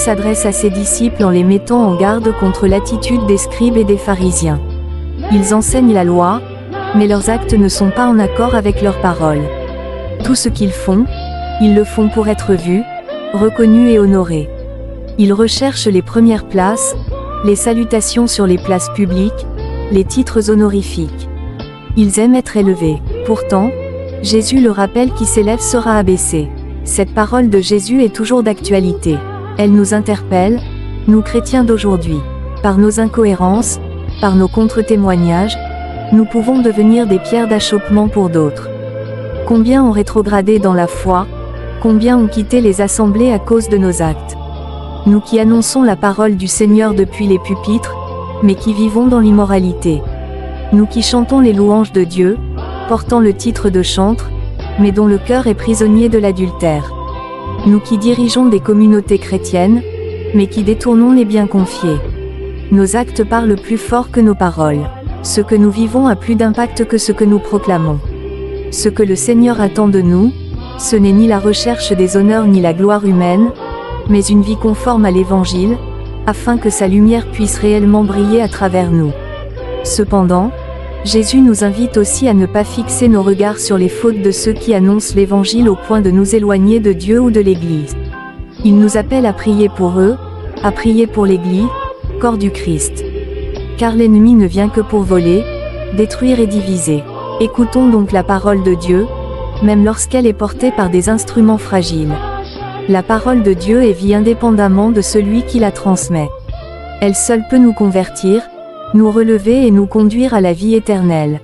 s'adresse à ses disciples en les mettant en garde contre l'attitude des scribes et des pharisiens. Ils enseignent la loi, mais leurs actes ne sont pas en accord avec leurs paroles. Tout ce qu'ils font, ils le font pour être vus, reconnus et honorés. Ils recherchent les premières places, les salutations sur les places publiques, les titres honorifiques. Ils aiment être élevés. Pourtant, Jésus le rappelle: qui s'élève sera abaissé. Cette parole de Jésus est toujours d'actualité. Elle nous interpelle, nous chrétiens d'aujourd'hui. Par nos incohérences, par nos contre-témoignages, nous pouvons devenir des pierres d'achoppement pour d'autres. Combien ont rétrogradé dans la foi, combien ont quitté les assemblées à cause de nos actes. Nous qui annonçons la parole du Seigneur depuis les pupitres, mais qui vivons dans l'immoralité. Nous qui chantons les louanges de Dieu, portant le titre de chantre, mais dont le cœur est prisonnier de l'adultère. Nous qui dirigeons des communautés chrétiennes, mais qui détournons les biens confiés. Nos actes parlent plus fort que nos paroles. Ce que nous vivons a plus d'impact que ce que nous proclamons. Ce que le Seigneur attend de nous, ce n'est ni la recherche des honneurs ni la gloire humaine, mais une vie conforme à l'Évangile, afin que sa lumière puisse réellement briller à travers nous. Cependant, Jésus nous invite aussi à ne pas fixer nos regards sur les fautes de ceux qui annoncent l'Évangile au point de nous éloigner de Dieu ou de l'Église. Il nous appelle à prier pour eux, à prier pour l'Église, corps du Christ. Car l'ennemi ne vient que pour voler, détruire et diviser. Écoutons donc la parole de Dieu, même lorsqu'elle est portée par des instruments fragiles. La parole de Dieu est vie indépendamment de celui qui la transmet. Elle seule peut nous convertir, nous relever et nous conduire à la vie éternelle.